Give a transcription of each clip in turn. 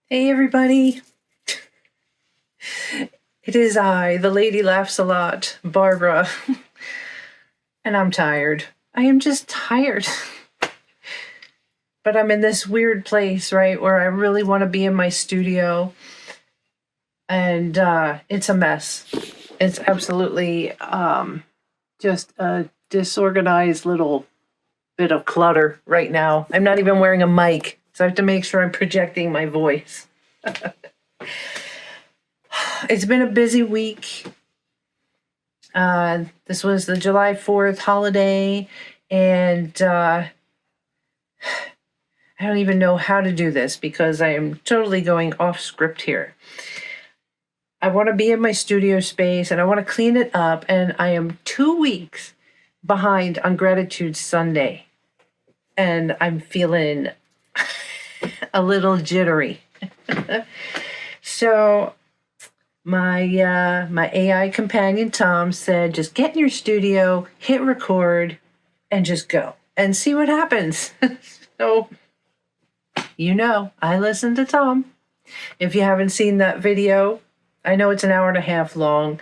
Hey everybody, it is I, the lady laughs a lot, Barbara, and I'm tired. I am just tired. But I'm in this weird place, right, where I really want to be in my studio, and it's a mess. It's absolutely just a disorganized little bit of clutter right now. I'm not even wearing a mic, so I have to make sure I'm projecting my voice. It's been a busy week. This was the July 4th holiday, and I don't even know how to do this because I am totally going off script here. I want to be in my studio space and I want to clean it up, and I am 2 weeks behind on Gratitude Sunday, and I'm feeling a little jittery. So my AI companion Tom said, just get in your studio, hit record, and just go and see what happens. So, I listened to Tom. If you haven't seen that video, I know it's an hour and a half long.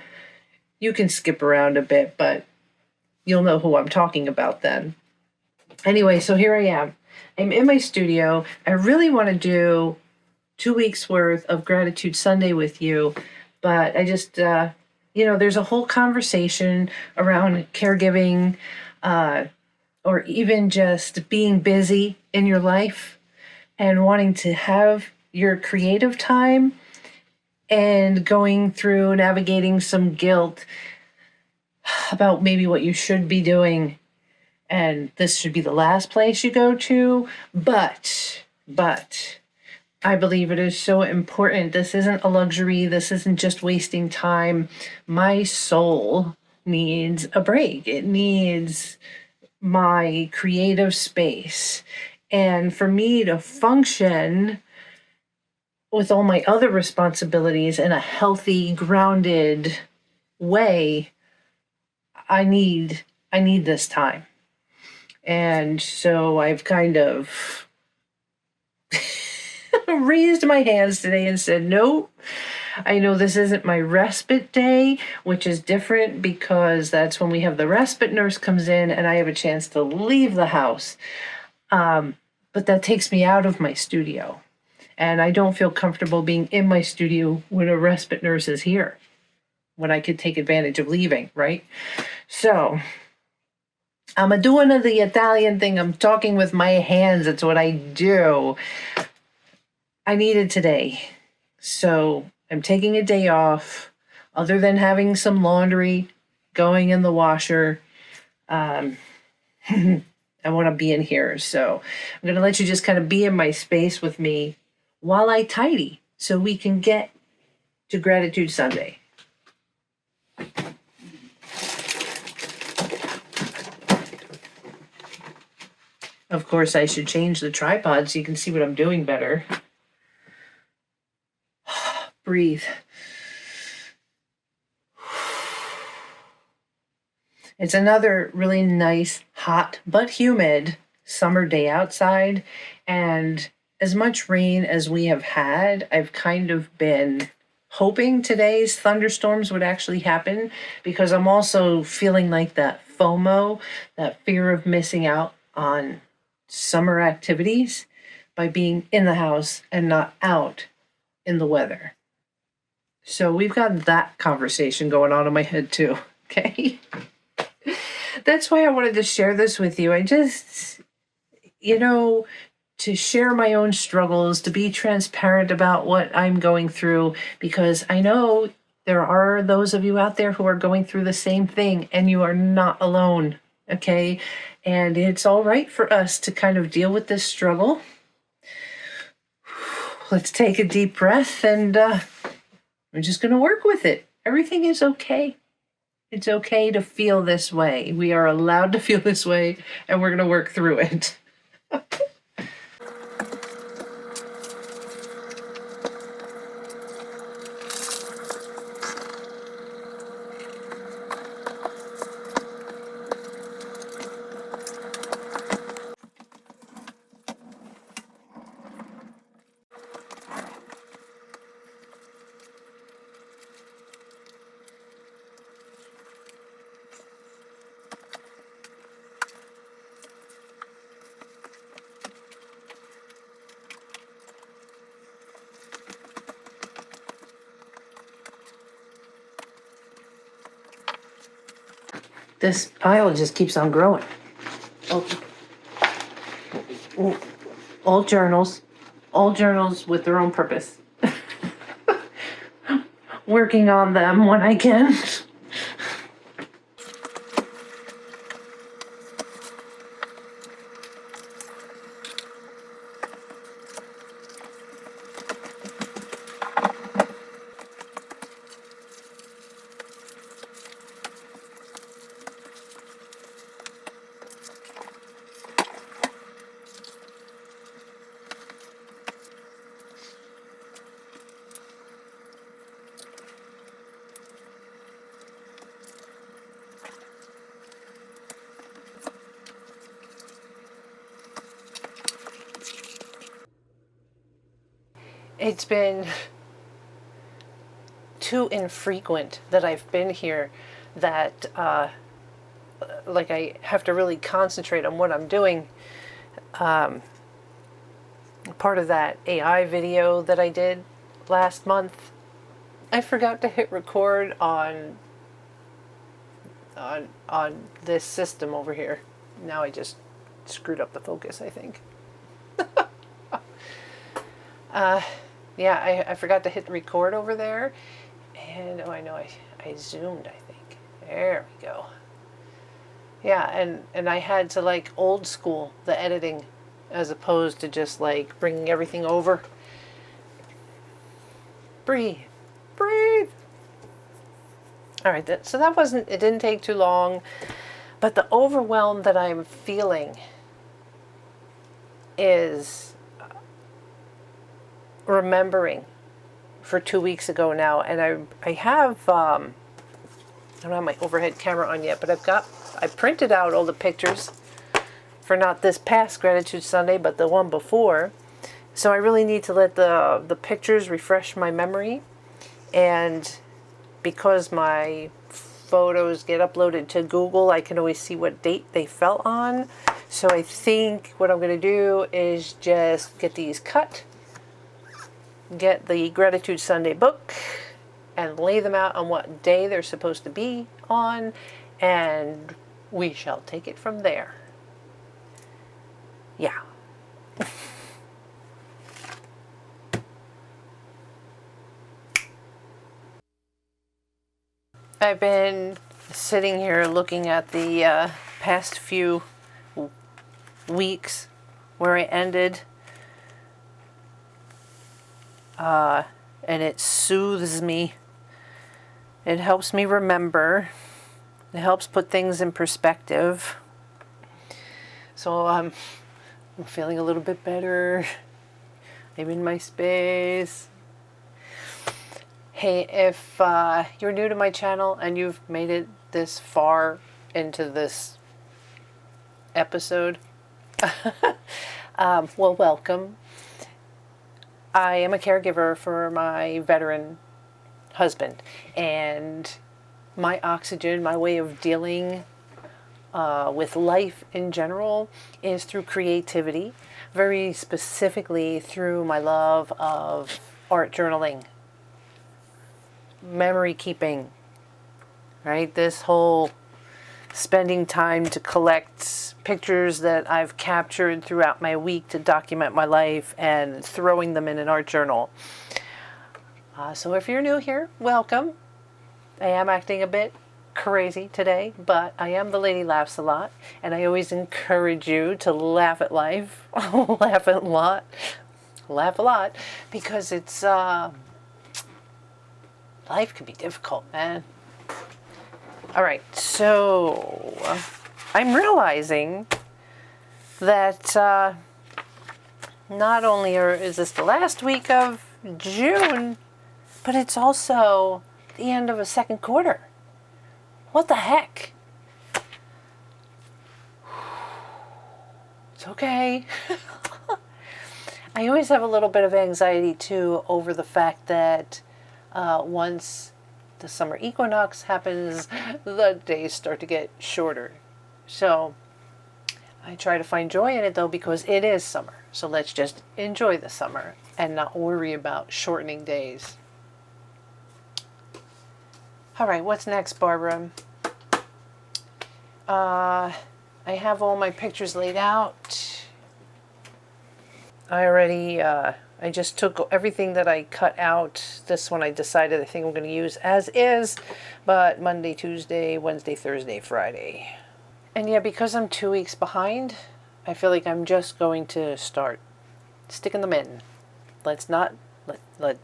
You can skip around a bit, but you'll know who I'm talking about then. Anyway, so here I am. I'm in my studio. I really want to do 2 weeks worth of Gratitude Sunday with you, but I just, there's a whole conversation around caregiving, or even just being busy in your life and wanting to have your creative time and going through navigating some guilt about maybe what you should be doing. And this should be the last place you go to. But I believe it is so important. This isn't a luxury. This isn't just wasting time. My soul needs a break. It needs my creative space. And for me to function with all my other responsibilities in a healthy, grounded way, I need this time. And so I've kind of raised my hands today and said, no, I know this isn't my respite day, which is different because that's when we have the respite nurse comes in and I have a chance to leave the house. But that takes me out of my studio. And I don't feel comfortable being in my studio when a respite nurse is here, when I could take advantage of leaving, right? So I'm doing the Italian thing. I'm talking with my hands. It's what I do. I need it today. So I'm taking a day off, other than having some laundry going in the washer. I want to be in here. So I'm going to let you just kind of be in my space with me while I tidy so we can get to Gratitude Sunday. Of course, I should change the tripod so you can see what I'm doing better. Breathe. It's another really nice, hot, but humid summer day outside. And as much rain as we have had, I've kind of been hoping today's thunderstorms would actually happen, because I'm also feeling like that FOMO, that fear of missing out on summer activities by being in the house and not out in the weather. So we've got that conversation going on in my head too, okay? That's why I wanted to share this with you. I just, to share my own struggles, to be transparent about what I'm going through, because I know there are those of you out there who are going through the same thing, and you are not alone, okay? And it's all right for us to kind of deal with this struggle. Let's take a deep breath, and we're just going to work with it. Everything is okay. It's okay to feel this way. We are allowed to feel this way, and we're going to work through it. This pile just keeps on growing. All journals with their own purpose. Working on them when I can. It's been too infrequent that I've been here that like I have to really concentrate on what I'm doing. Part of that AI video that I did last month, I forgot to hit record on this system over here. Now I just screwed up the focus, I think. Yeah, I forgot to hit record over there. And, oh, I know, I zoomed, I think. There we go. Yeah, and I had to, like, old school the editing as opposed to just, like, bringing everything over. Breathe. Breathe. All right, so that wasn't, it didn't take too long. But the overwhelm that I'm feeling is remembering for 2 weeks ago now, and I have I don't have my overhead camera on yet, but I printed out all the pictures for not this past Gratitude Sunday, but the one before. So I really need to let the pictures refresh my memory, and because my photos get uploaded to Google, I can always see what date they fell on. So I think what I'm going to do is just get these cut, get the Gratitude Sunday book, and lay them out on what day they're supposed to be on, and we shall take it from there. Yeah. I've been sitting here looking at the past few weeks where I ended. And it soothes me. It helps me remember. It helps put things in perspective. So I'm feeling a little bit better. I'm in my space. Hey, if you're new to my channel and you've made it this far into this episode, well, welcome. I am a caregiver for my veteran husband, and my oxygen, my way of dealing with life in general is through creativity, very specifically through my love of art journaling, memory keeping, right? This whole spending time to collect pictures that I've captured throughout my week to document my life and throwing them in an art journal. So if you're new here, welcome. I am acting a bit crazy today, but I am the Lady Laughs a Lot, and I always encourage you to laugh at life, laugh a lot, because it's life can be difficult, man. All right, so I'm realizing that not only is this the last week of June, but it's also the end of a second quarter. What the heck? It's okay. I always have a little bit of anxiety too over the fact that once the summer equinox happens, the days start to get shorter. So I try to find joy in it though, because it is summer. So let's just enjoy the summer and not worry about shortening days. All right, what's next, Barbara? I have all my pictures laid out. I just took everything that I cut out. This one I decided I think I'm going to use as is, but Monday, Tuesday, Wednesday, Thursday, Friday. And yeah, because I'm 2 weeks behind, I feel like I'm just going to start sticking them in. Let's not, let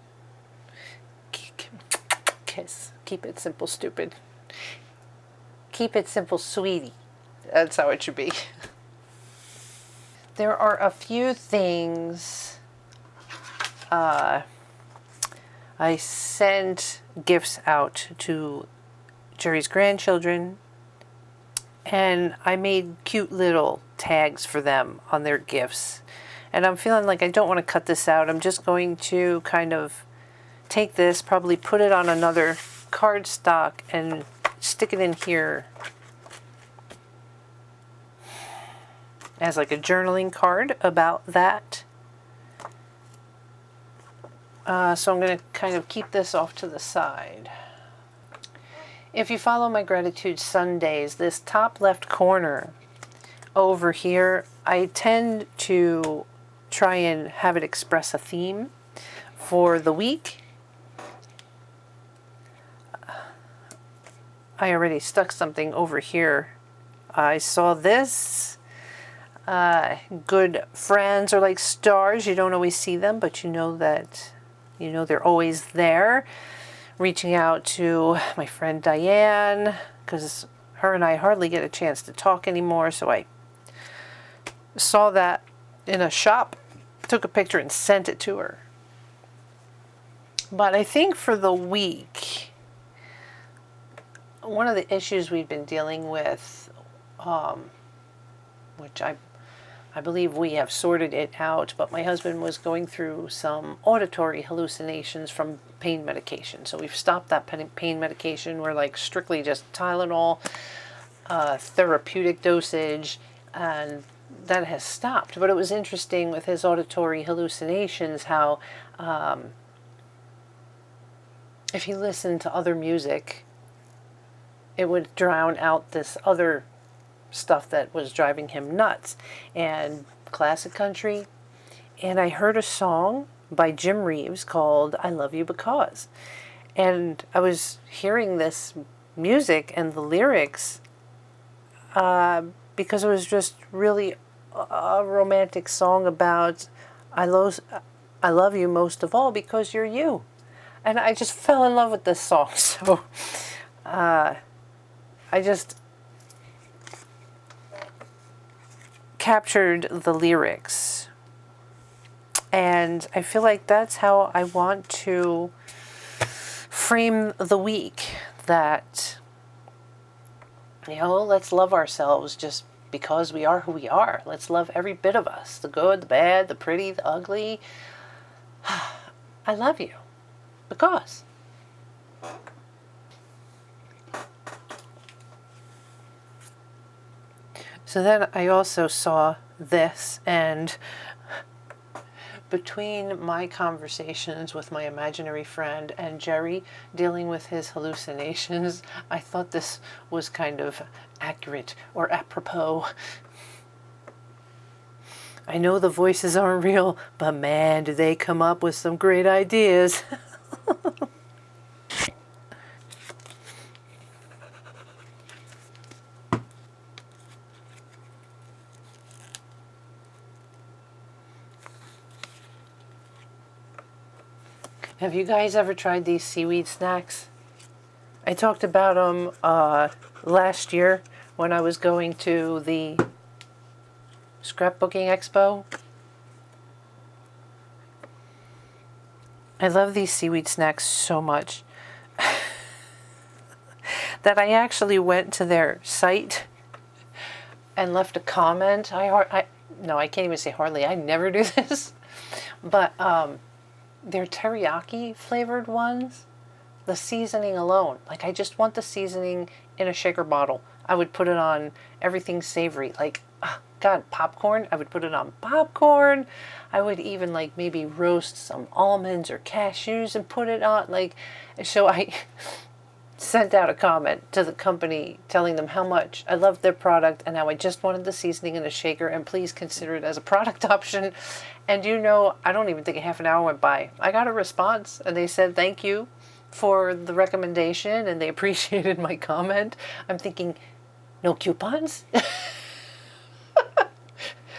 kiss. Keep it simple, stupid. Keep it simple, sweetie. That's how it should be. There are a few things. I sent gifts out to Jerry's grandchildren, and I made cute little tags for them on their gifts. And I'm feeling like I don't want to cut this out. I'm just going to kind of take this, probably put it on another cardstock and stick it in here as like a journaling card about that. So I'm going to kind of keep this off to the side. If you follow my Gratitude Sundays, this top left corner over here, I tend to try and have it express a theme for the week. I already stuck something over here. I saw this. Good friends are like stars. You don't always see them, but you know that, you know, they're always there. Reaching out to my friend Diane, because her and I hardly get a chance to talk anymore. So I saw that in a shop, took a picture and sent it to her. But I think for the week, one of the issues we've been dealing with, which I believe we have sorted it out, but my husband was going through some auditory hallucinations from pain medication. So we've stopped that pain medication. We're like strictly just Tylenol, therapeutic dosage, and that has stopped. But it was interesting with his auditory hallucinations how if he listened to other music, it would drown out this other stuff that was driving him nuts, and classic country. And I heard a song by Jim Reeves called I Love You Because. And I was hearing this music and the lyrics because it was just really a romantic song about I love you most of all because you're you. And I just fell in love with this song. So I just captured the lyrics, and I feel like that's how I want to frame the week, that, you know, let's love ourselves just because we are who we are. Let's love every bit of us, the good, the bad, the pretty, the ugly. I love you because. So then I also saw this, and between my conversations with my imaginary friend and Jerry dealing with his hallucinations, I thought this was kind of accurate or apropos. I know the voices aren't real, but man, do they come up with some great ideas. Have you guys ever tried these seaweed snacks? I talked about them last year when I was going to the scrapbooking expo. I love these seaweed snacks so much that I actually went to their site and left a comment. No, I can't even say hardly. I never do this. But they're teriyaki flavored ones. The seasoning alone, like I just want the seasoning in a shaker bottle. I would put it on everything savory, like God, popcorn. I would put it on popcorn. I would even like maybe roast some almonds or cashews and put it on, like, so sent out a comment to the company telling them how much I loved their product and how I just wanted the seasoning in a shaker and please consider it as a product option. And you know, I don't even think a half an hour went by. I got a response and they said thank you for the recommendation and they appreciated my comment. I'm thinking, no coupons?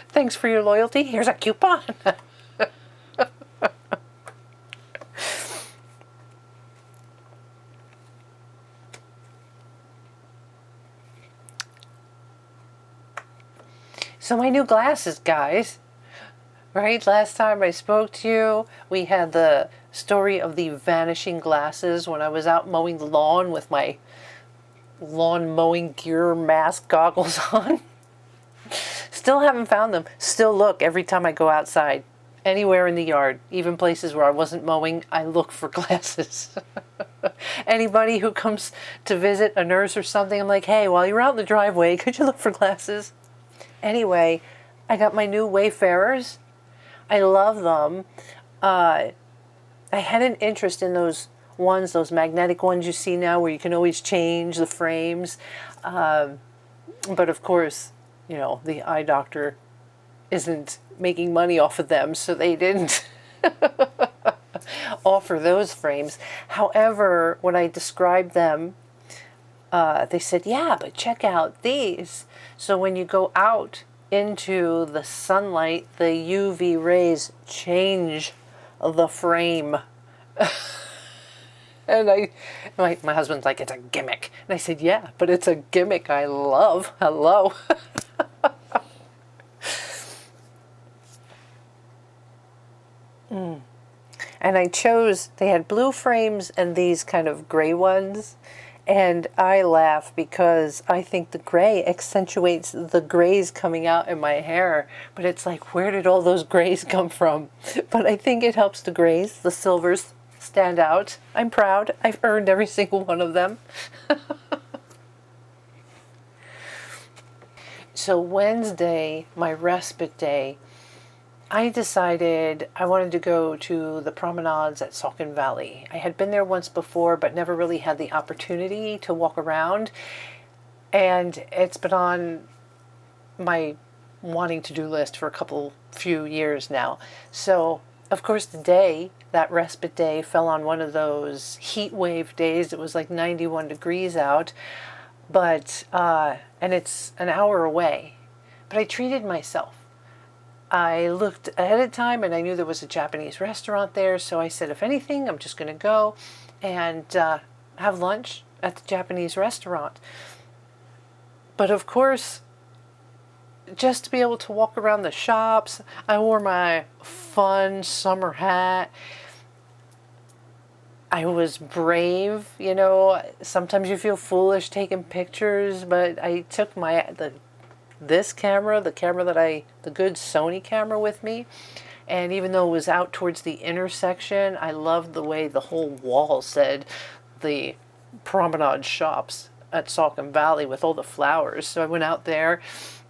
Thanks for your loyalty. Here's a coupon. So my new glasses, guys. Right? Last time I spoke to you, we had the story of the vanishing glasses when I was out mowing the lawn with my lawn mowing gear mask goggles on. Still haven't found them. Still look every time I go outside. Anywhere in the yard, even places where I wasn't mowing, I look for glasses. Anybody who comes to visit, a nurse or something, I'm like, hey, while you're out in the driveway, could you look for glasses? Anyway, I got my new Wayfarers. I love them. I had an interest in those ones, those magnetic ones you see now where you can always change the frames. But of course, you know, the eye doctor isn't making money off of them, so they didn't offer those frames. However, when I described them, they said, yeah, but check out these. So when you go out into the sunlight, the UV rays change the frame. And my husband's like, it's a gimmick. And I said, yeah, but it's a gimmick I love. Hello. And I chose, they had blue frames and these kind of gray ones. And I laugh because I think the gray accentuates the grays coming out in my hair. But it's like, where did all those grays come from? But I think it helps the grays, the silvers, stand out. I'm proud. I've earned every single one of them. So Wednesday, my respite day, I decided I wanted to go to the promenades at Saucon Valley. I had been there once before, but never really had the opportunity to walk around. And it's been on my wanting to do list for a few years now. So, of course, that respite day fell on one of those heat wave days. It was like 91 degrees out, but, and it's an hour away. But I treated myself. I looked ahead of time and I knew there was a Japanese restaurant there. So I said, if anything, I'm just going to go and have lunch at the Japanese restaurant. But of course, just to be able to walk around the shops, I wore my fun summer hat. I was brave, you know. Sometimes you feel foolish taking pictures, but I took this camera, the good Sony camera with me. And even though it was out towards the intersection, I loved the way the whole wall said the promenade shops at Saucon Valley with all the flowers. So I went out there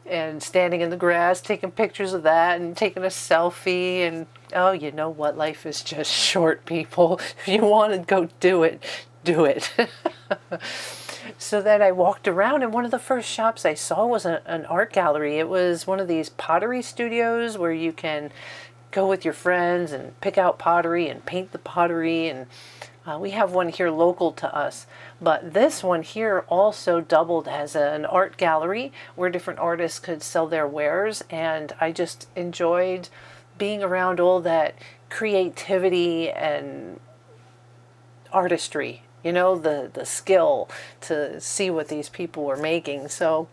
and standing in the grass, taking pictures of that and taking a selfie. And oh, you know what? Life is just short, people. If you want to go do it, do it. So then I walked around, and one of the first shops I saw was an art gallery. It was one of these pottery studios where you can go with your friends and pick out pottery and paint the pottery. And we have one here local to us. But this one here also doubled as an art gallery where different artists could sell their wares. And I just enjoyed being around all that creativity and artistry. You know, the skill to see what these people were making. So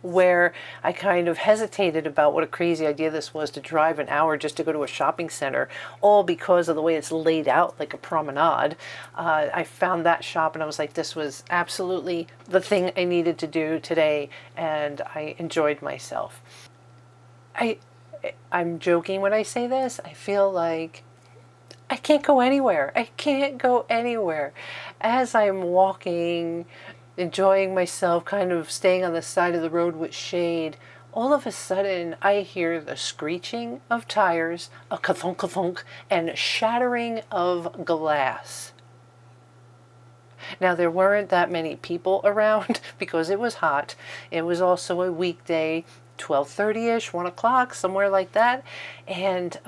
where I kind of hesitated about what a crazy idea this was to drive an hour just to go to a shopping center, all because of the way it's laid out like a promenade. I found that shop and I was like, this was absolutely the thing I needed to do today, and I enjoyed myself. I'm joking when I say this. I feel like I can't go anywhere. I can't go anywhere. As I'm walking, enjoying myself, kind of staying on the side of the road with shade, all of a sudden I hear the screeching of tires, a ka-thunk, and shattering of glass. Now, there weren't that many people around because it was hot. It was also a weekday, 12:30-ish, 1 o'clock, somewhere like that. And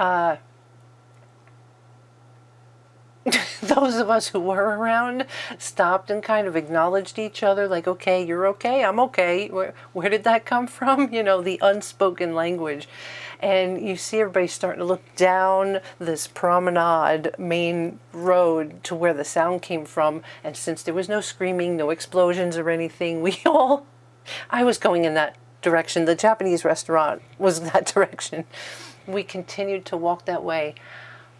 those of us who were around stopped and kind of acknowledged each other, like, okay, you're okay, I'm okay. Where did that come from? You know, the unspoken language. And you see everybody starting to look down this promenade main road to where the sound came from. And since there was no screaming, no explosions or anything, I was going in that direction. The Japanese restaurant was in that direction. We continued to walk that way.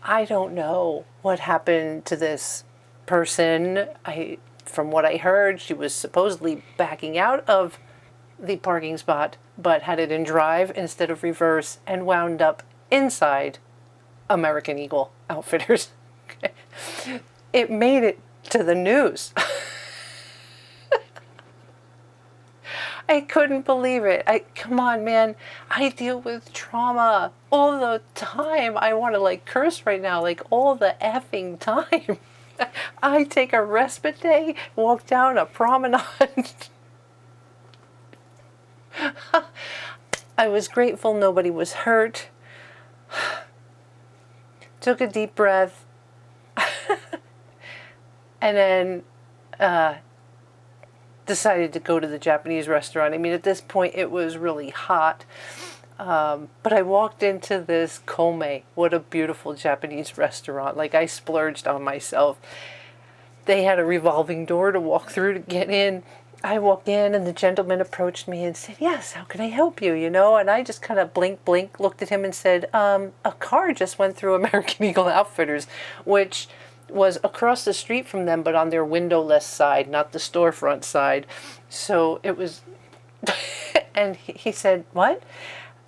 I don't know what happened to this person. From what I heard, she was supposedly backing out of the parking spot, but had it in drive instead of reverse and wound up inside American Eagle Outfitters. It made it to the news. I couldn't believe it. Come on, man. I deal with trauma all the time. I want to like curse right now, like all the effing time. I take a respite day, walk down a promenade. I was grateful nobody was hurt. Took a deep breath. And then decided to go to the Japanese restaurant. I mean, at this point, it was really hot. But I walked into this Kome. What a beautiful Japanese restaurant. Like, I splurged on myself. They had a revolving door to walk through to get in. I walk in and the gentleman approached me and said, yes, how can I help you, you know? And I just kind of blink, looked at him and said, a car just went through American Eagle Outfitters, which was across the street from them, but on their windowless side, not the storefront side. So it was, and he said, what?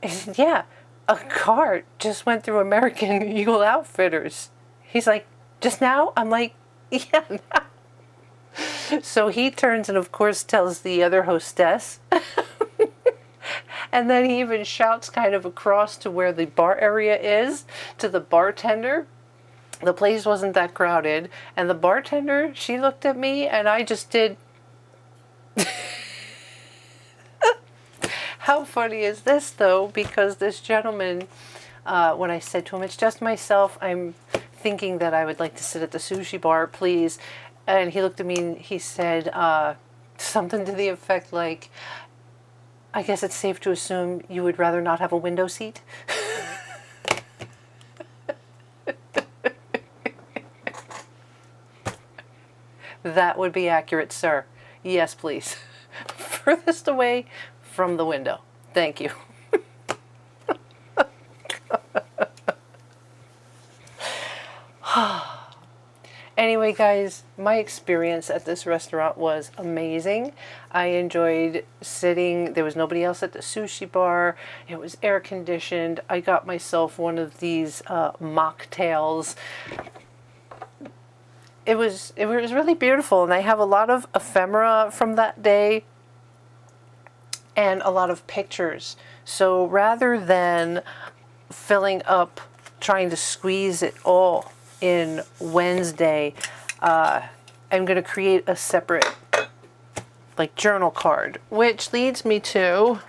I said, yeah, a car just went through American Eagle Outfitters. He's like, just now? I'm like, yeah, now. So he turns and, of course, tells the other hostess. And then he even shouts kind of across to where the bar area is, to the bartender. The place wasn't that crowded. And the bartender, she looked at me, and I just did... How funny is this, though? Because this gentleman, when I said to him, it's just myself, I'm thinking that I would like to sit at the sushi bar, please. And he looked at me and he said something to the effect like, I guess it's safe to assume you would rather not have a window seat. That would be accurate, sir. Yes, please. Furthest away from the window. Thank you. Anyway, guys, my experience at this restaurant was amazing. I enjoyed sitting. There was nobody else at the sushi bar. It was air conditioned. I got myself one of these mocktails. It was really beautiful, and I have a lot of ephemera from that day and a lot of pictures. So rather than filling up, trying to squeeze it all in Wednesday, I'm going to create a separate like journal card, which leads me to,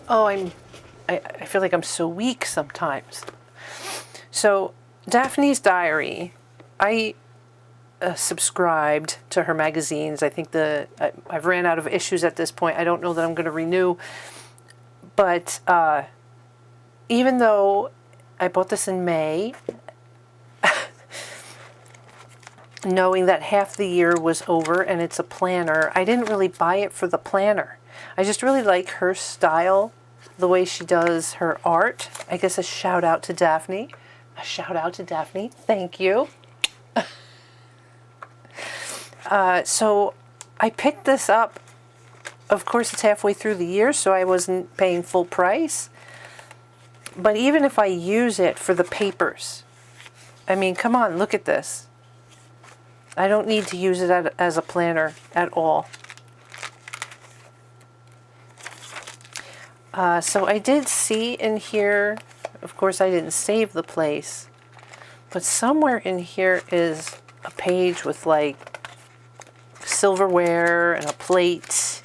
I feel like I'm so weak sometimes. So Daphne's Diary, I subscribed to her magazines. I think I've ran out of issues at this point. I don't know that I'm going to renew, but even though I bought this in May, knowing that half the year was over and it's a planner, I didn't really buy it for the planner. I just really like her style, the way she does her art. I guess a shout out to Daphne. A shout out to Daphne. Thank you. So I picked this up. Of course, it's halfway through the year, so I wasn't paying full price. But even if I use it for the papers, I mean, come on, look at this. I don't need to use it as a planner at all. So I did see in here, of course I didn't save the place, but somewhere in here is a page with like silverware and a plate.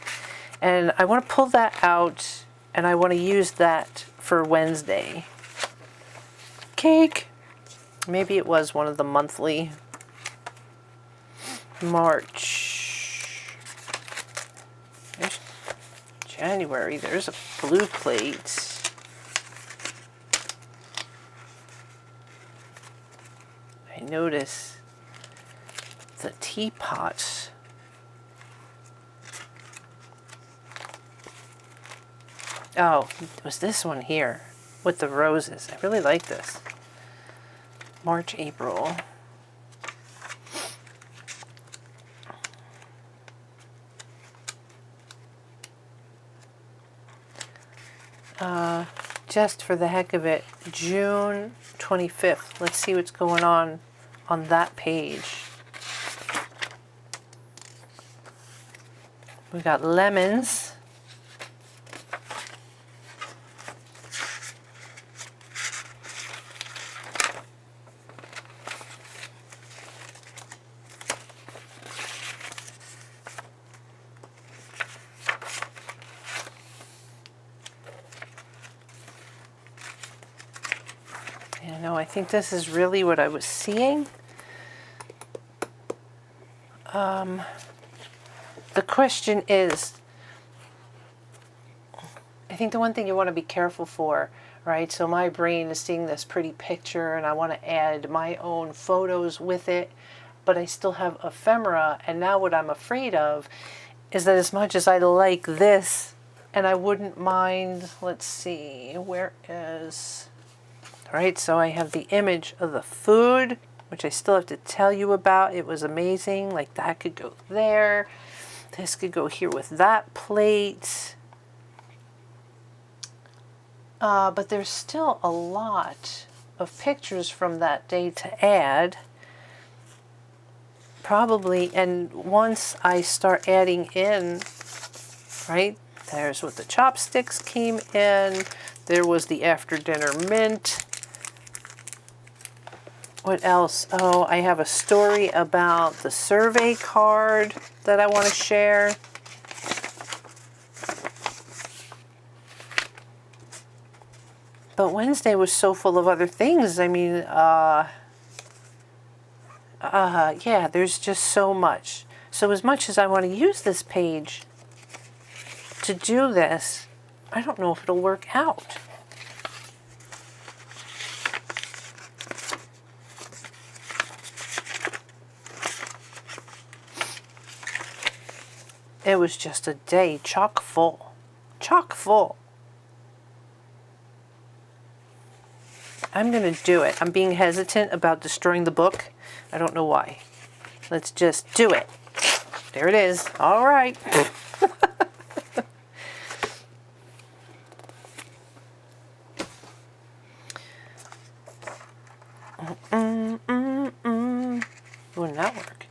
And I want to pull that out and I want to use that for Wednesday. Cake. Maybe it was one of the monthly. March. There's January. There's a blue plate. I notice the teapot. Oh, it was this one here with the roses. I really like this. March, April. Just for the heck of it, June 25th. Let's see what's going on that page. We got lemons. I think this is really what I was seeing. The question is, I think the one thing you want to be careful for, right? So my brain is seeing this pretty picture and I want to add my own photos with it, but I still have ephemera. And now what I'm afraid of is that as much as I like this, and I wouldn't mind, let's see, where is... Right, so I have the image of the food, which I still have to tell you about. It was amazing. Like that could go there. This could go here with that plate. But there's still a lot of pictures from that day to add. Probably, and once I start adding in, right, there's what the chopsticks came in. There was the after dinner mint. What else? Oh, I have a story about the survey card that I want to share. But Wednesday was so full of other things. I mean, yeah, there's just so much. So as much as I want to use this page to do this, I don't know if it'll work out. It was just a day chock full. Chock full. I'm going to do it. I'm being hesitant about destroying the book. I don't know why. Let's just do it. There it is. All right. Wouldn't that work?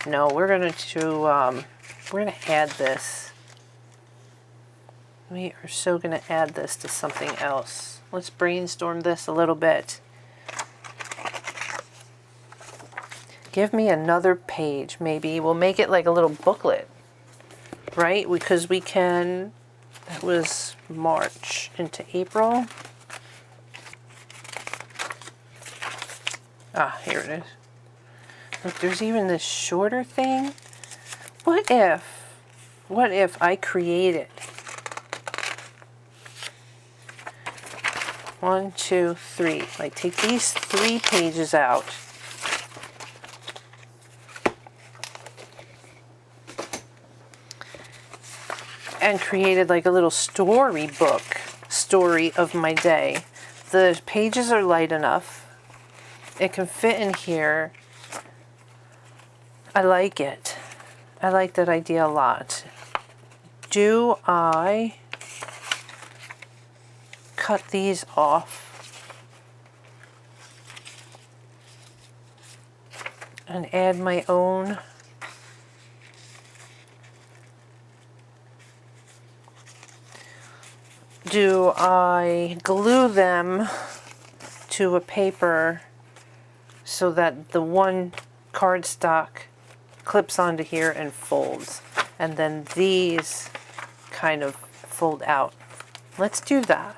No, we're going to add this. We are so going to add this to something else. Let's brainstorm this a little bit. Give me another page, maybe. We'll make it like a little booklet, right? Because we can, that was March into April. Ah, here it is. Look, there's even this shorter thing. What if I created 1, 2, 3, like take these 3 pages out and created like a little storybook story of my day. The pages are light enough. It can fit in here. I like it. I like that idea a lot. Do I cut these off and add my own? Do I glue them to a paper so that the one cardstock clips onto here and folds. And then these kind of fold out. Let's do that.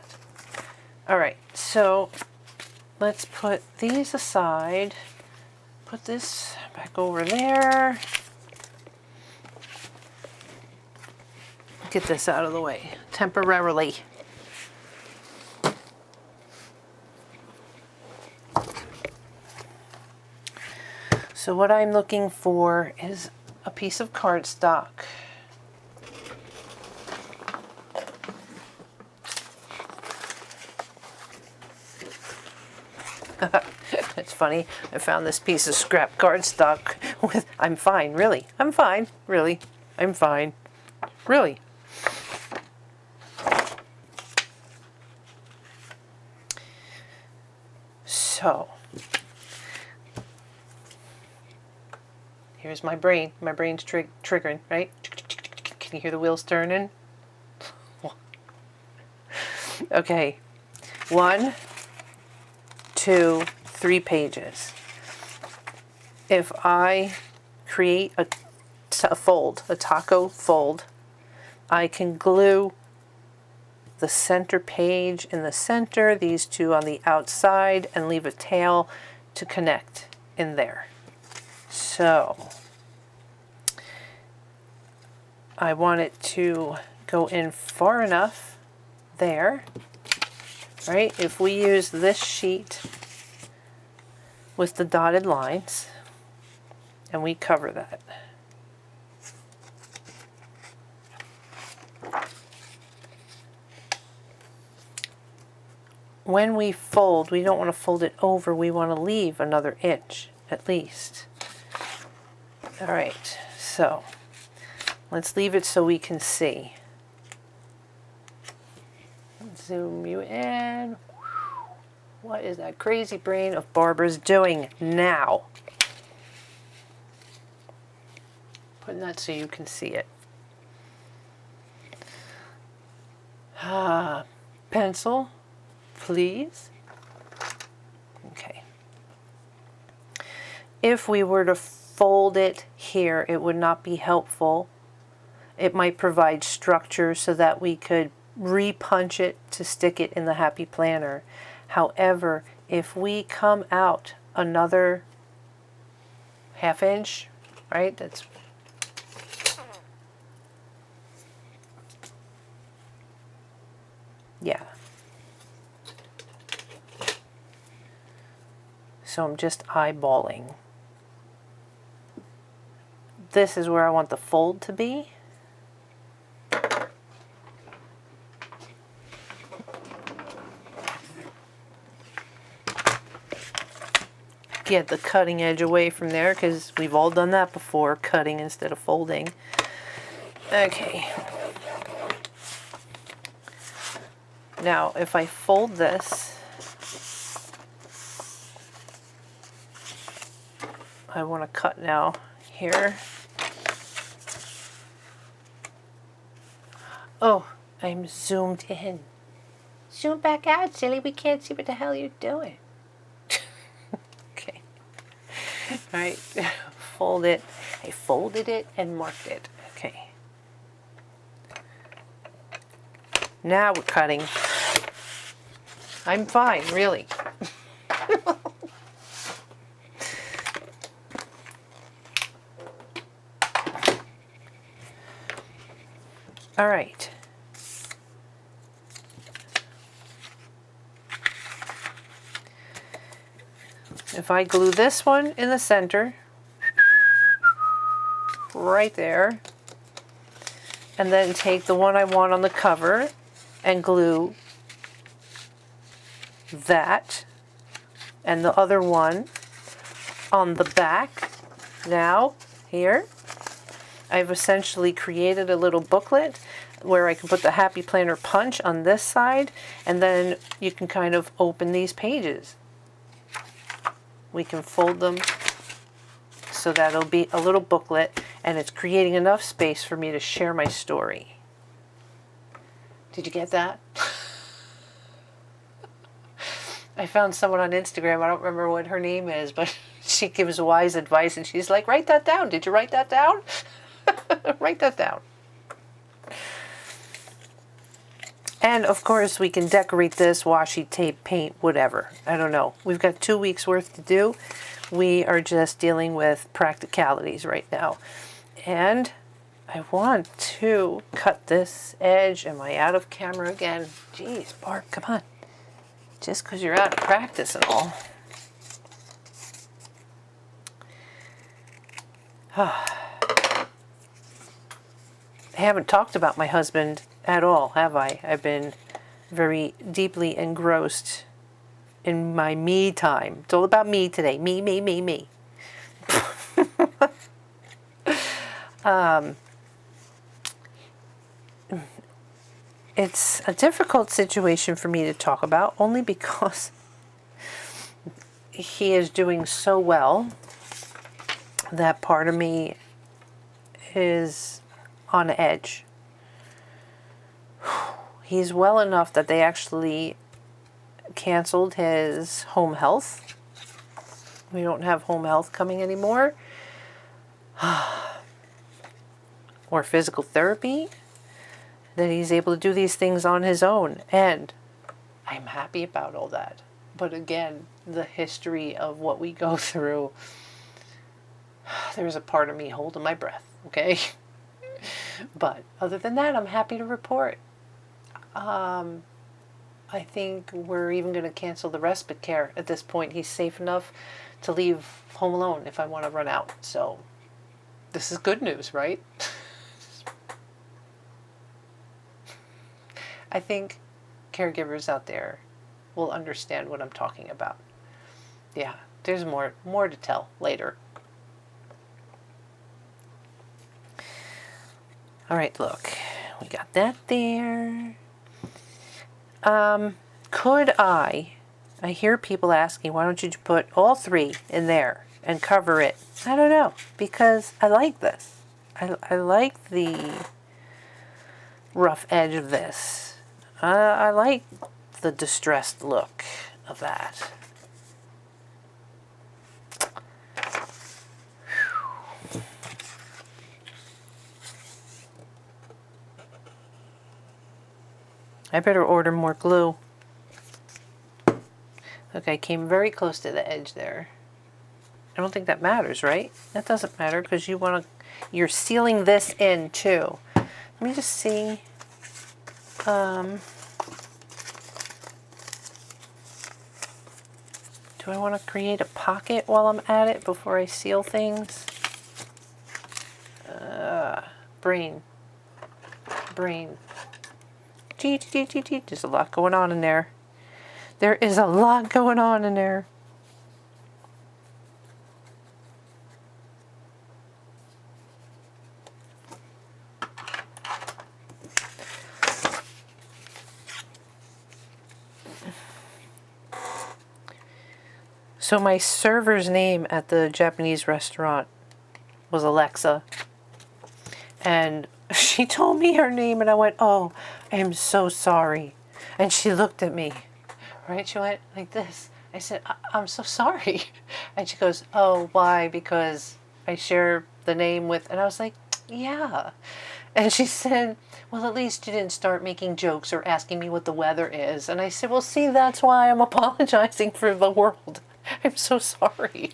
All right, so let's put these aside. Put this back over there. Get this out of the way temporarily. So what I'm looking for is a piece of cardstock. It's funny, I found this piece of scrap cardstock with, I'm fine, really, I'm fine, really, I'm fine, really. So, here's my brain. My brain's triggering, right? Can you hear the wheels turning? Okay, 1, 2, 3 pages. If I create a fold, a taco fold, I can glue the center page in the center, these two on the outside, and leave a tail to connect in there. So I want it to go in far enough there, right? If we use this sheet with the dotted lines and we cover that. When we fold, we don't want to fold it over, we want to leave another inch at least. All right, so let's leave it so we can see. Zoom you in. What is that crazy brain of Barbara's doing now? Putting that so you can see it. Pencil, please. Okay. If we were to fold it here, it would not be helpful. It might provide structure so that we could re-punch it to stick it in the Happy Planner. However, if we come out another ½ inch, right? That's yeah. So I'm just eyeballing. This is where I want the fold to be. Get the cutting edge away from there because we've all done that before, cutting instead of folding. Okay. Now, if I fold this, I want to cut now here. Oh, I'm zoomed in. Zoom back out, silly. We can't see what the hell you're doing. Okay. All right. Fold it. I folded it and marked it. Okay. Now we're cutting. I'm fine, really. All right. If I glue this one in the center, right there, and then take the one I want on the cover and glue that and the other one on the back. Now, here, I've essentially created a little booklet where I can put the Happy Planner punch on this side, and then you can kind of open these pages. We can fold them so that it'll be a little booklet, and it's creating enough space for me to share my story. Did you get that? I found someone on Instagram, I don't remember what her name is, but She gives wise advice, and she's like, write that down. Did you write that down? Write that down. And of course, we can decorate this, washi tape, paint, whatever. I don't know. We've got 2 weeks worth to do. We are just dealing with practicalities right now. And I want to cut this edge. Am I out of camera again? Jeez, Bart, come on. Just because you're out of practice and all. I haven't talked about my husband at all, have I? I've been very deeply engrossed in my me time. It's all about me today. Me, me, me, me. It's a difficult situation for me to talk about, only because he is doing so well that part of me is on edge. He's well enough that they actually canceled his home health. We don't have home health coming anymore. Or physical therapy. That he's able to do these things on his own. And I'm happy about all that. But again, the history of what we go through, there's a part of me holding my breath, okay? But other than that, I'm happy to report. I think we're even going to cancel the respite care at this point. He's safe enough to leave home alone if I want to run out. So this is good news, right? I think caregivers out there will understand what I'm talking about. Yeah, there's more to tell later. All right, look, we got that there. Could I hear people asking, why don't you put all 3 in there and cover it? I don't know, because I like this. I like the rough edge of this. I like the distressed look of that. I better order more glue. Look, I came very close to the edge there. I don't think that matters, right? That doesn't matter because you're sealing this in too. Let me just see. Do I want to create a pocket while I'm at it before I seal things? Brain. There's a lot going on in there. There is a lot going on in there. So my server's name at the Japanese restaurant was Alexa. And she told me her name and I went, oh, I am so sorry. And she looked at me, right? She went like this. I said, I'm so sorry. And she goes, oh, why? Because I share the name with, and I was like, yeah. And she said, well, at least you didn't start making jokes or asking me what the weather is. And I said, well, see, that's why I'm apologizing for the world. I'm so sorry.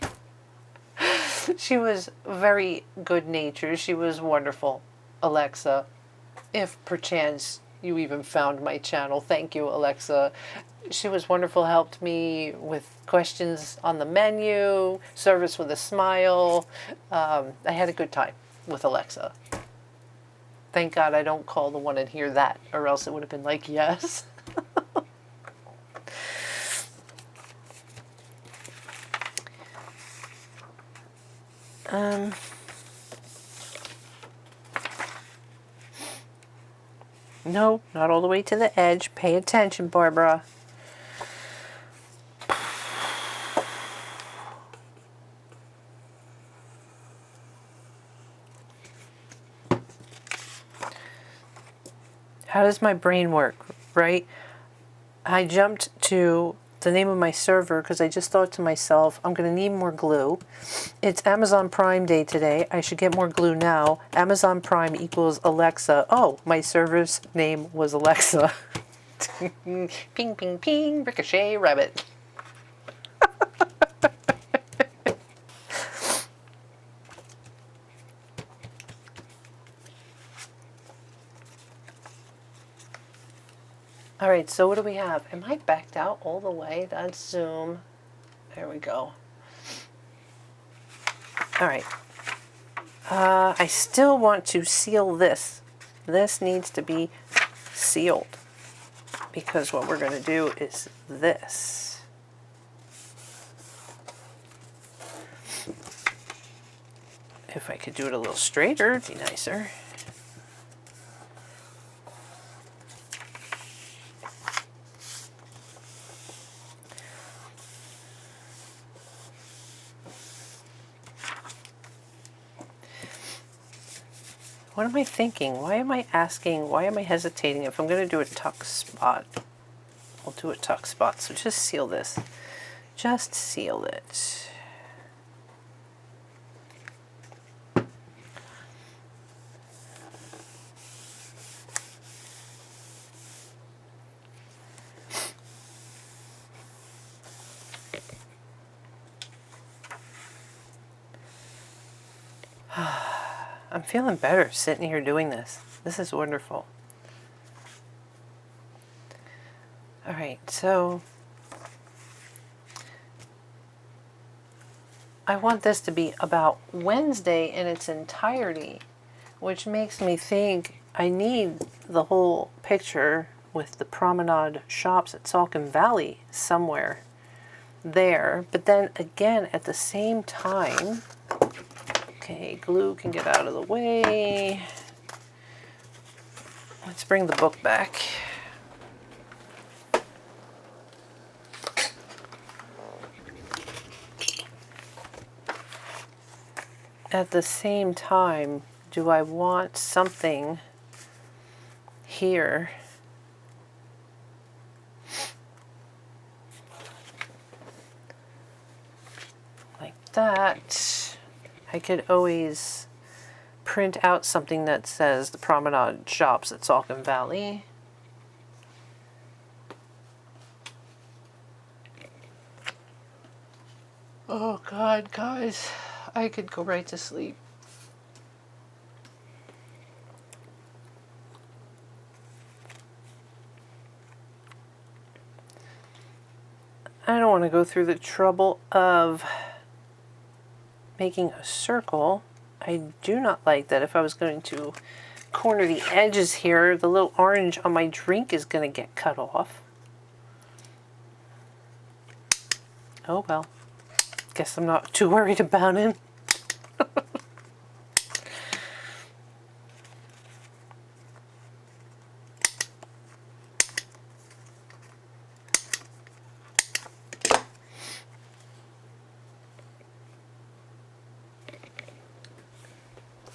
She was very good-natured. She was wonderful, Alexa. If perchance you even found my channel, thank you, Alexa. She was wonderful, helped me with questions on the menu, service with a smile. I had a good time with Alexa. Thank God I don't call the one and hear that, or else it would have been like, yes. No, not all the way to the edge. Pay attention, Barbara. How does my brain work, right? I jumped to the name of my server because I just thought to myself, I'm going to need more glue. It's Amazon Prime Day today. I should get more glue now. Amazon Prime equals Alexa. Oh, my server's name was Alexa. Ping, ping, ping, ricochet, rabbit. All right, so what do we have? Am I backed out all the way? That's Zoom. There we go. All right. I still want to seal this. This needs to be sealed because what we're going to do is this. If I could do it a little straighter, it'd be nicer. What am I thinking? Why am I asking? Why am I hesitating? If I'm going to do a tuck spot, I'll do a tuck spot. So just seal this. Just seal it. I'm feeling better sitting here doing this. This is wonderful. All right, so I want this to be about Wednesday in its entirety, which makes me think I need the whole picture with the promenade shops at Saucon Valley somewhere there. But then again, at the same time, okay, glue can get out of the way. Let's bring the book back. At the same time, do I want something here? Like that. I could always print out something that says the promenade shops at Saucon Valley. Oh God, guys, I could go right to sleep. I don't want to go through the trouble of making a circle. I do not like that if I was going to corner the edges here, the little orange on my drink is going to get cut off. Oh well. Guess I'm not too worried about it.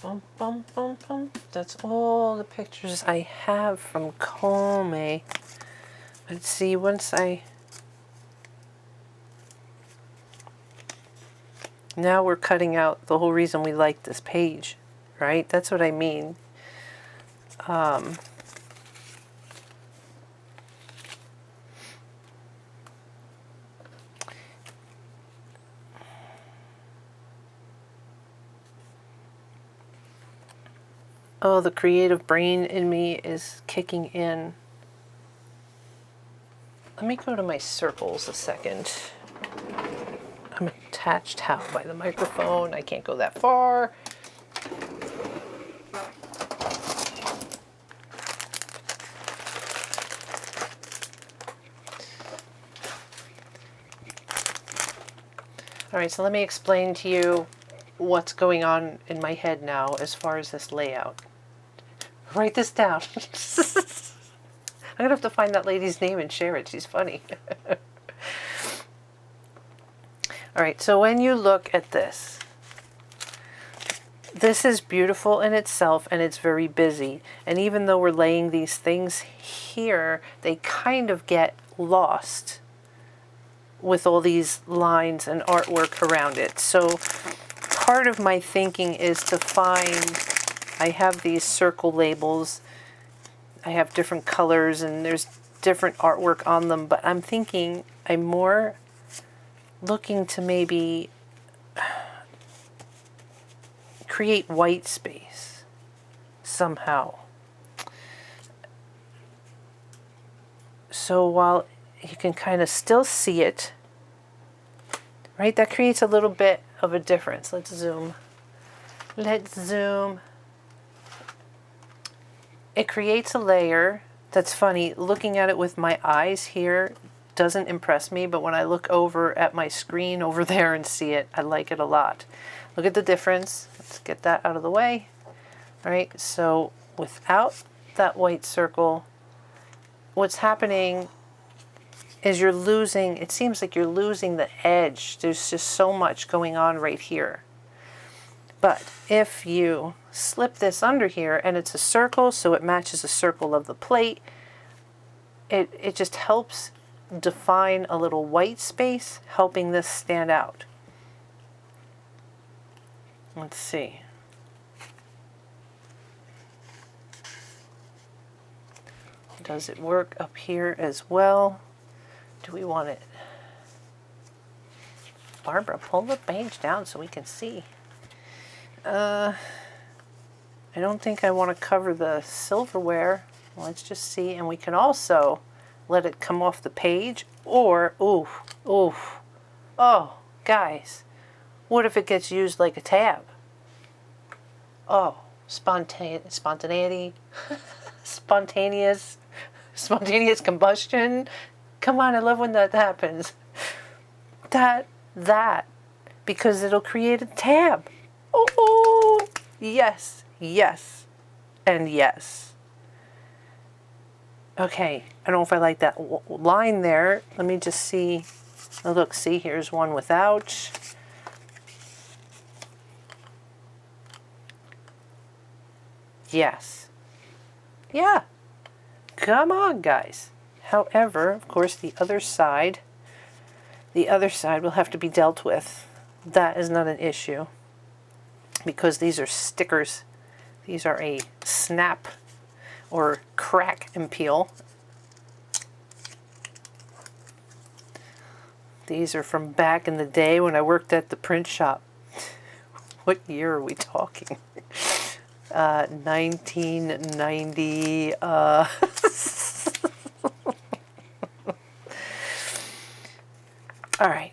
Bum, bum, bum, bum. That's all the pictures I have from Colme. Let's see, once now we're cutting out the whole reason we like this page, right? That's what I mean. Oh, the creative brain in me is kicking in. Let me go to my circles a second. I'm attached how by the microphone. I can't go that far. All right, so let me explain to you what's going on in my head now as far as this layout. Write this down. I'm going to have to find that lady's name and share it. She's funny. All right, so when you look at this, this is beautiful in itself and it's very busy. And even though we're laying these things here, they kind of get lost with all these lines and artwork around it. So part of my thinking is to find, I have these circle labels, I have different colors and there's different artwork on them, but I'm thinking I'm more looking to maybe create white space somehow. So while you can kind of still see it, right? That creates a little bit of a difference. Let's zoom. Let's zoom. It creates a layer that's funny. Looking at it with my eyes here doesn't impress me, but when I look over at my screen over there and see it, I like it a lot. Look at the difference. Let's get that out of the way. All right, so without that white circle, what's happening is you're losing, it seems like you're losing the edge. There's just so much going on right here. But if you slip this under here and it's a circle, so it matches the circle of the plate, it just helps define a little white space, helping this stand out. Let's see. Does it work up here as well? Do we want it? Barbara, pull the page down so we can see. I don't think I want to cover the silverware. Let's just see. And we can also let it come off the page. Or, oh, guys, what if it gets used like a tab? Oh, spontaneity, spontaneous combustion. Come on, I love when that happens. That, because it'll create a tab. Oh, yes, yes, and yes. Okay, I don't know if I like that line there. Let me just see. Oh, look, see, here's one without. Yes. Yeah. Come on, guys. However, of course, the other side will have to be dealt with. That is not an issue because these are stickers. These are a snap or crack and peel. These are from back in the day when I worked at the print shop. What year are we talking? 1990. All right.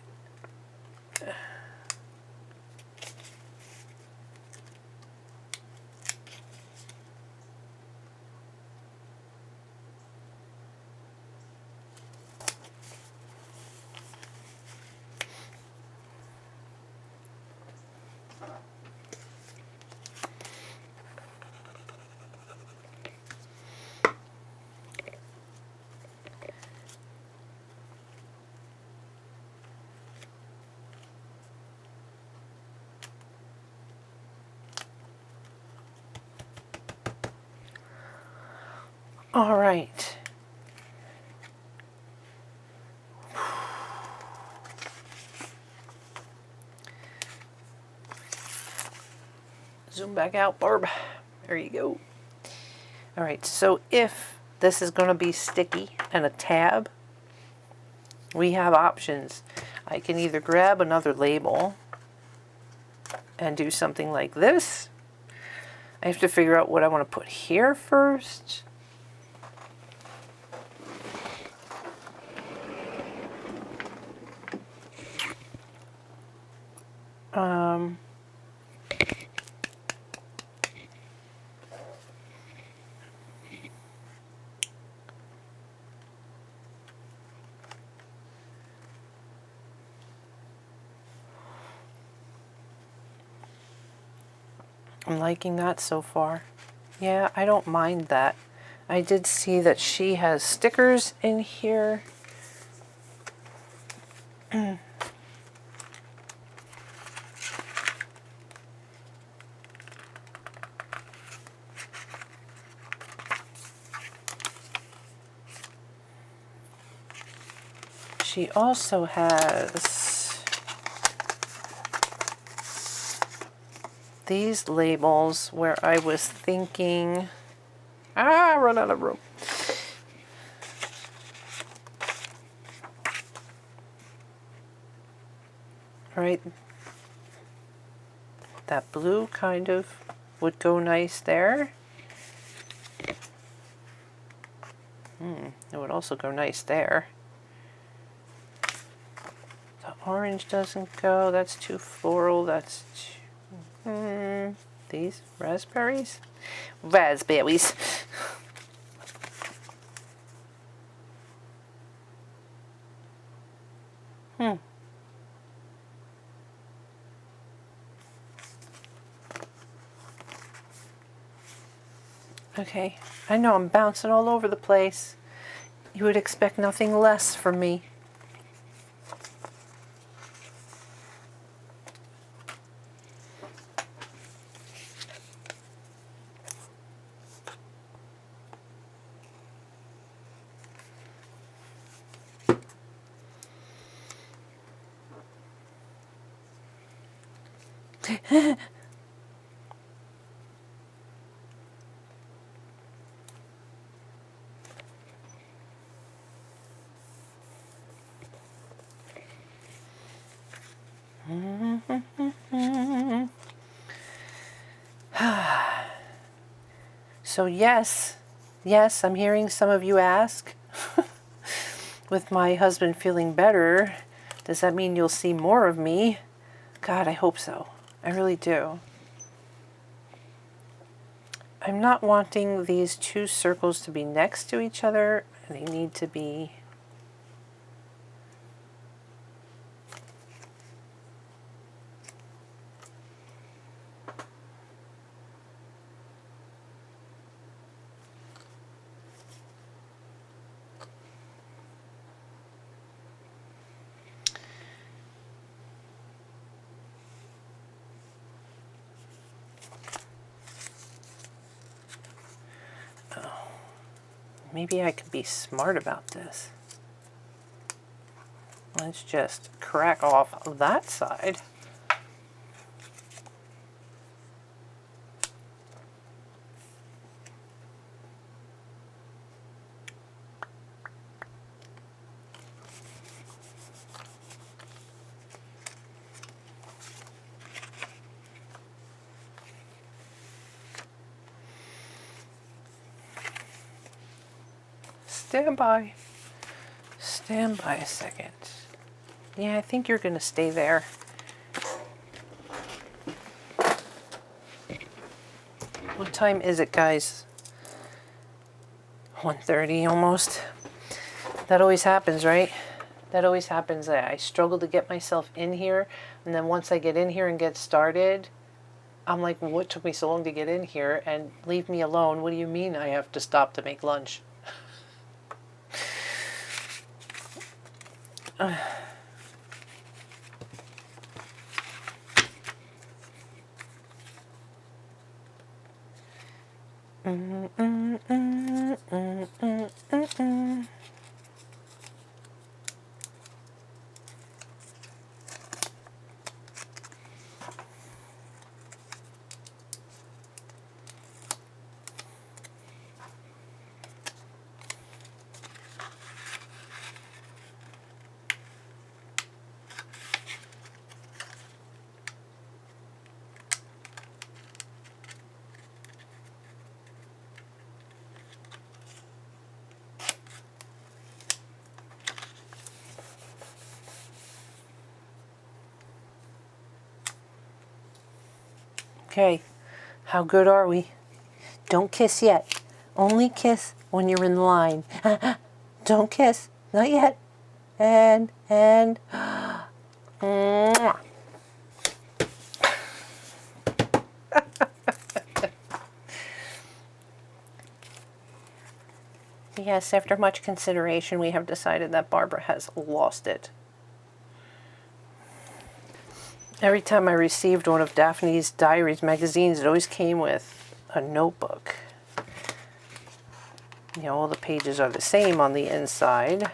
All right. Zoom back out, Barb. There you go. All right, so if this is going to be sticky and a tab, we have options. I can either grab another label and do something like this. I have to figure out what I want to put here first. I'm liking that so far. Yeah, I don't mind that. I did see that she has stickers in here. she also has these labels where I was thinking, I run out of room. Right, that blue kind of would go nice there. It would also go nice there. The orange doesn't go, that's too floral, that's too, these raspberries? Raspberries. Okay, I know I'm bouncing all over the place. You would expect nothing less from me. So yes, I'm hearing some of you ask, with my husband feeling better, does that mean you'll see more of me? God, I hope so. I really do. I'm not wanting these two circles to be next to each other. They need to be maybe I could be smart about this. Let's just crack off that side. Stand by. Stand by a second. Yeah, I think you're going to stay there. What time is it, guys? 1:30 almost. That always happens, right? That always happens. I struggle to get myself in here, and then once I get in here and get started, I'm like, what took me so long to get in here? And leave me alone. What do you mean I have to stop to make lunch? Okay, how good are we? Don't kiss yet. Only kiss when you're in line. Don't kiss. Not yet. And yes, after much consideration, we have decided that Barbara has lost it. Every time I received one of Daphne's diaries magazines, it always came with a notebook. You know, all the pages are the same on the inside,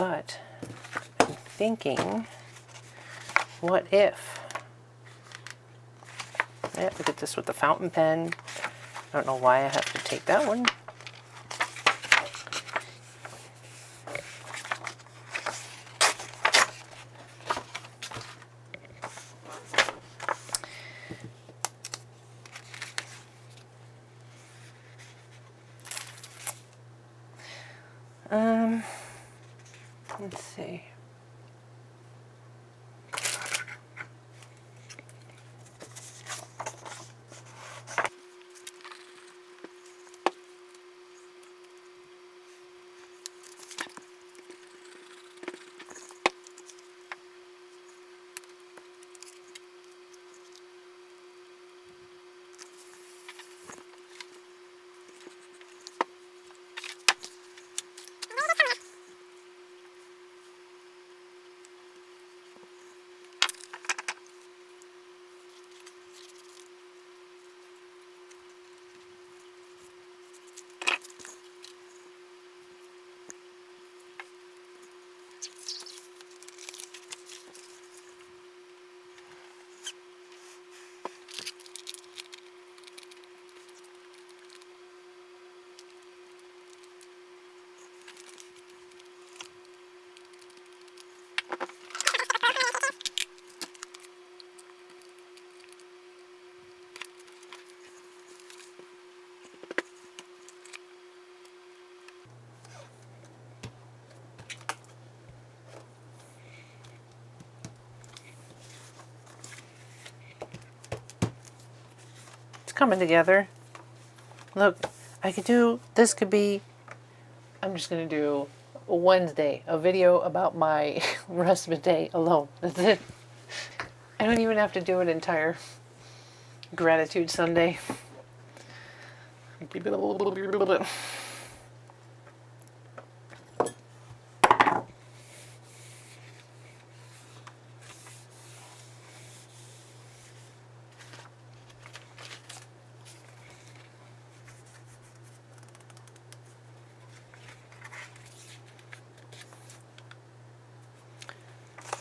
But I'm thinking, what if? Yeah, look at this with the fountain pen. I don't know why I have to take that one. Let's see. Coming together. Look, I could do, this could be, I'm just going to do a Wednesday, a video about my respite day alone. That's it. I don't even have to do an entire gratitude Sunday.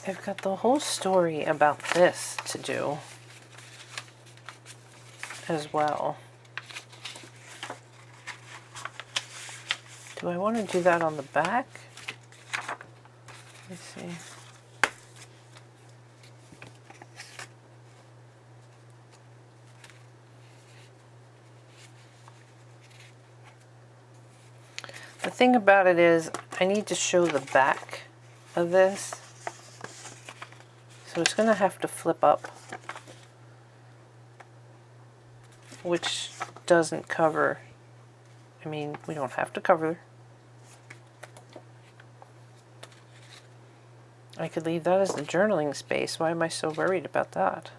I've got the whole story about this to do as well. Do I want to do that on the back? Let's see. The thing about it is I need to show the back of this. So it's going to have to flip up, which doesn't cover, I mean, we don't have to cover. I could leave that as the journaling space. Why am I so worried about that?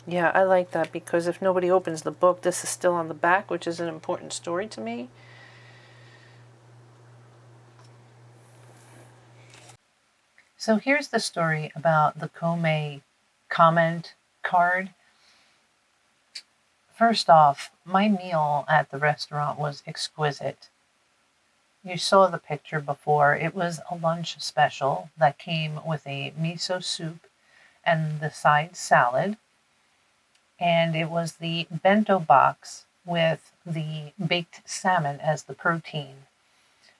Yeah, I like that because if nobody opens the book, this is still on the back, which is an important story to me. So here's the story about the Comey comment card. First off, my meal at the restaurant was exquisite. You saw the picture before. It was a lunch special that came with a miso soup and the side salad. And it was the bento box with the baked salmon as the protein.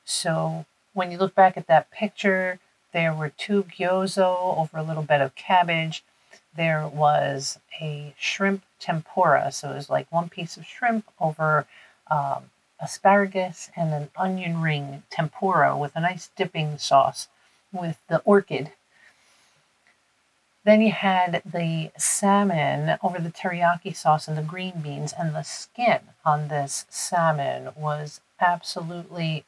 So when you look back at that picture, there were 2 gyozo over a little bit of cabbage. There was a shrimp tempura, so it was like 1 piece of shrimp over asparagus and an onion ring tempura with a nice dipping sauce with the orchid. Then you had the salmon over the teriyaki sauce and the green beans, and the skin on this salmon was absolutely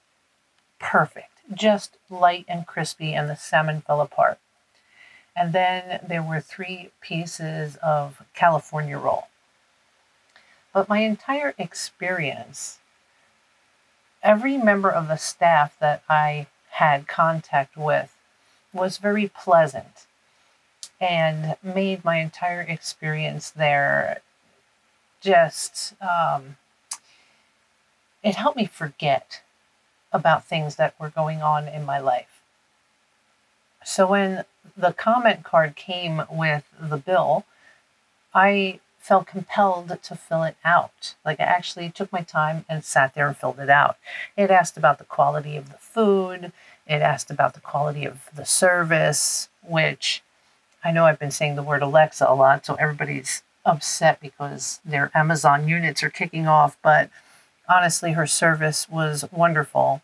perfect, just light and crispy, and the salmon fell apart. And then there were 3 pieces of California roll. But my entire experience, every member of the staff that I had contact with was very pleasant. and made my entire experience there just, it helped me forget about things that were going on in my life. So when the comment card came with the bill, I felt compelled to fill it out. Like, I actually took my time and sat there and filled it out. It asked about the quality of the food. It asked about the quality of the service, which I know I've been saying the word Alexa a lot, so everybody's upset because their Amazon units are kicking off. But honestly, her service was wonderful.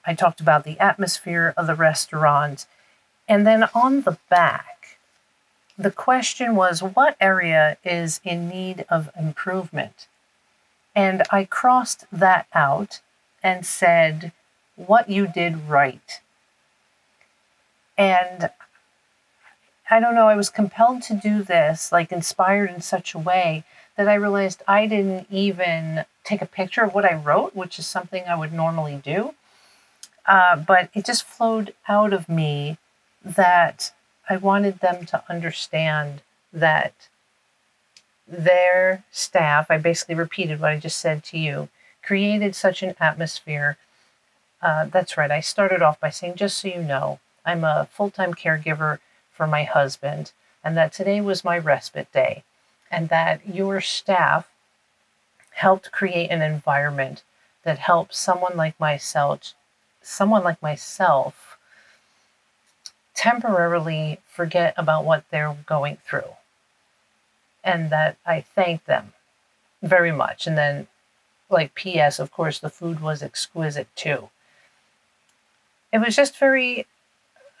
I talked about the atmosphere of the restaurant. And then on the back, the question was, what area is in need of improvement? And I crossed that out and said, what you did right. And I don't know, I was compelled to do this, like inspired in such a way that I realized I didn't even take a picture of what I wrote, which is something I would normally do. But it just flowed out of me that I wanted them to understand that their staff, I basically repeated what I just said to you, created such an atmosphere. That's right, I started off by saying, just so you know, I'm a full-time caregiver for my husband, and that today was my respite day, and that your staff helped create an environment that helps someone like myself temporarily forget about what they're going through, and that I thank them very much. And then, like, P.S., of course, the food was exquisite too. It was just very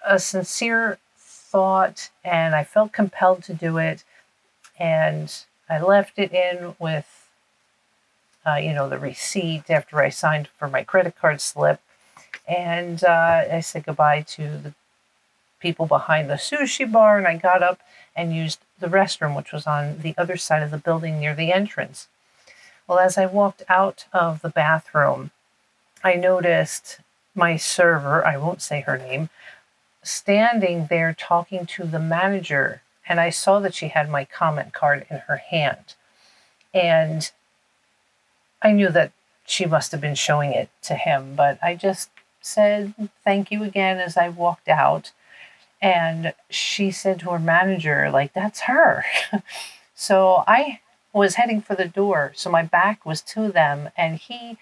a sincere thought, and I felt compelled to do it. And I left it in with, the receipt after I signed for my credit card slip. And I said goodbye to the people behind the sushi bar, and I got up and used the restroom, which was on the other side of the building near the entrance. Well, as I walked out of the bathroom, I noticed my server, I won't say her name, standing there talking to the manager, and I saw that she had my comment card in her hand. And I knew that she must have been showing it to him, but I just said thank you again as I walked out. And she said to her manager, like, that's her. So I was heading for the door, so my back was to them, and he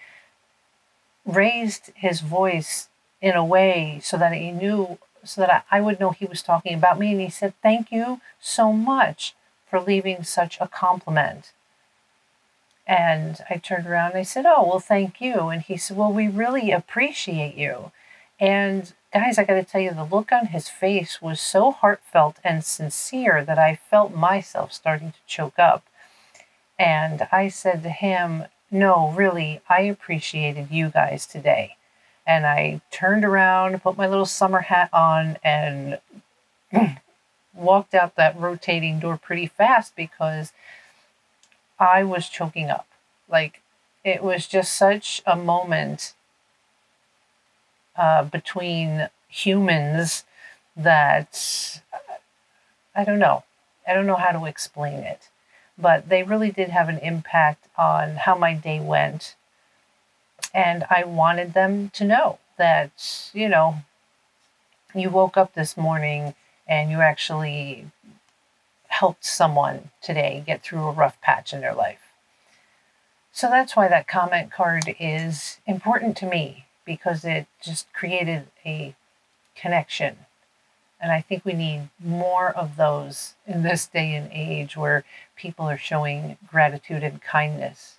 raised his voice in a way so that I would know he was talking about me. And he said, thank you so much for leaving such a compliment. And I turned around and I said, oh, well, thank you. And he said, well, we really appreciate you. And guys, I got to tell you, the look on his face was so heartfelt and sincere that I felt myself starting to choke up. And I said to him, no, really, I appreciated you guys today. And I turned around, put my little summer hat on, and walked out that rotating door pretty fast because I was choking up. Like, it was just such a moment between humans that I don't know. I don't know how to explain it. But they really did have an impact on how my day went. And I wanted them to know that, you woke up this morning and you actually helped someone today get through a rough patch in their life. So that's why that comment card is important to me, because it just created a connection. And I think we need more of those in this day and age where people are showing gratitude and kindness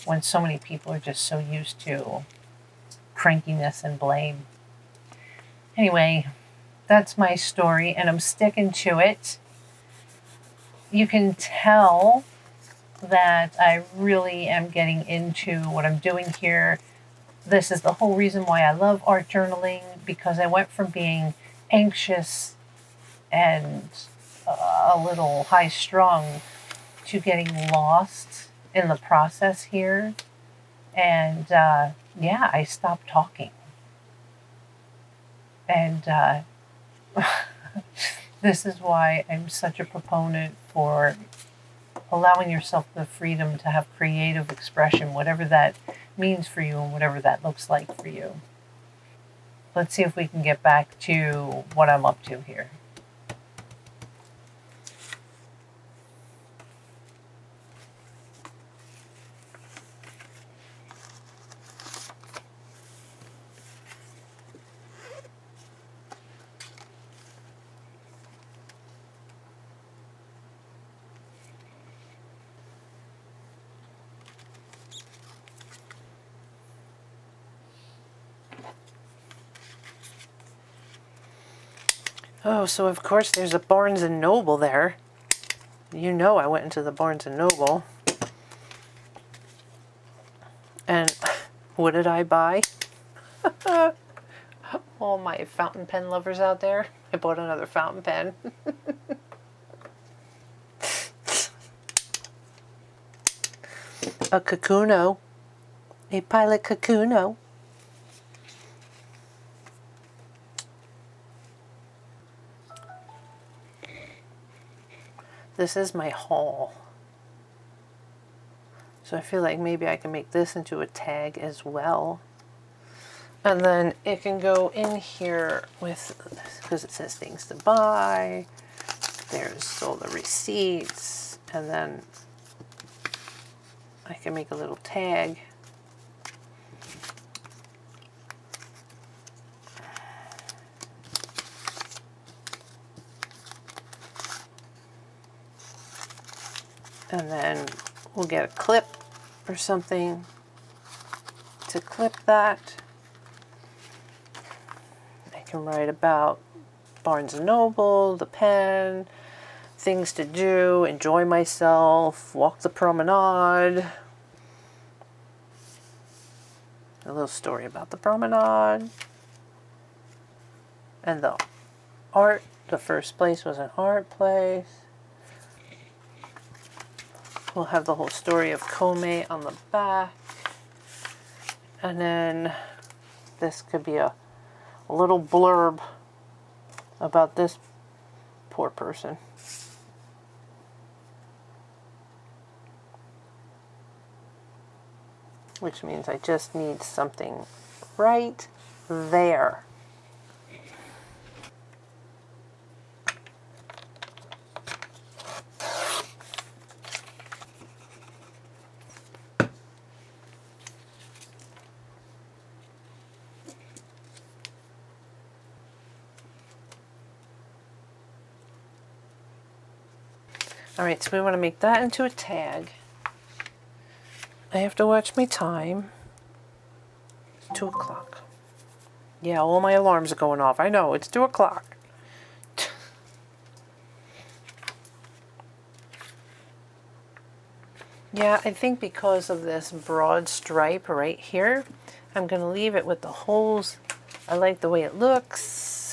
when so many people are just so used to crankiness and blame. Anyway, that's my story, and I'm sticking to it. You can tell that I really am getting into what I'm doing here. This is the whole reason why I love art journaling, because I went from being anxious and a little high-strung to getting lost in the process here. And I stopped talking. And This is why I'm such a proponent for allowing yourself the freedom to have creative expression, whatever that means for you and whatever that looks like for you. Let's see if we can get back to what I'm up to here. Oh, so of course there's a Barnes and Noble there. You know I went into the Barnes and Noble. And what did I buy? All my fountain pen lovers out there. I bought another fountain pen. A Kakuno. A Pilot Kakuno. This is my haul. So I feel like maybe I can make this into a tag as well. And then it can go in here with, because it says things to buy. There's all the receipts. And then I can make a little tag. And then we'll get a clip or something to clip that. I can write about Barnes & Noble, the pen, things to do, enjoy myself, walk the promenade. A little story about the promenade. And the art, the first place was an art place. We'll have the whole story of Kome on the back. And then this could be a little blurb about this poor person. Which means I just need something right there. Alright, so we want to make that into a tag. I have to watch my time. It's 2 o'clock. Yeah, all my alarms are going off. I know, it's 2 o'clock. Yeah, I think because of this broad stripe right here, I'm going to leave it with the holes. I like the way it looks.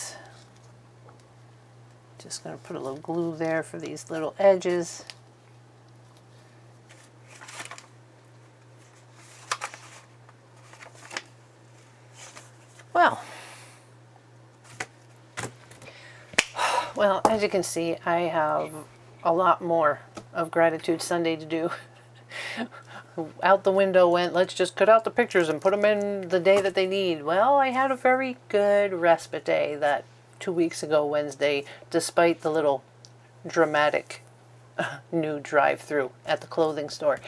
Just going to put a little glue there for these little edges. Well, as you can see, I have a lot more of Gratitude Sunday to do. Out the window went, let's just cut out the pictures and put them in the day that they need. Well, I had a very good respite day that 2 weeks ago Wednesday, despite the little dramatic new drive-through at the clothing store.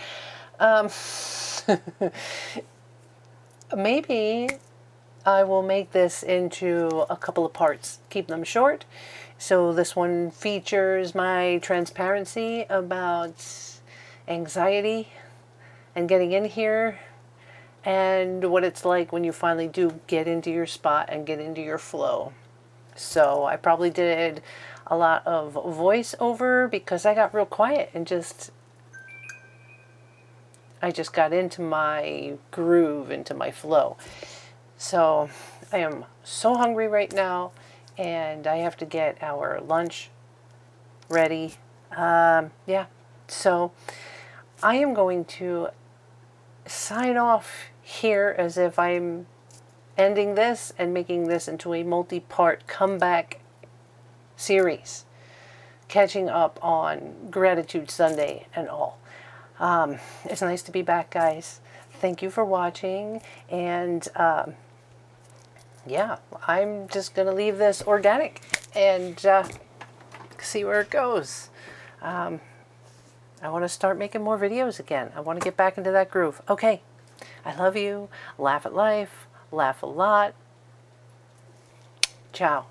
Maybe I will make this into a couple of parts, keep them short. So this one features my transparency about anxiety and getting in here and what it's like when you finally do get into your spot and get into your flow. So I probably did a lot of voiceover because I got real quiet and I just got into my groove, into my flow. So I am so hungry right now and I have to get our lunch ready. Yeah, so I am going to sign off here as if I'm ending this and making this into a multi-part comeback series. catching up on Gratitude Sunday and all. It's nice to be back, guys. Thank you for watching, and yeah, I'm just gonna leave this organic and see where it goes. I want to start making more videos again. I want to get back into that groove. Okay, I love you. Laugh at life. Laugh a lot. Ciao.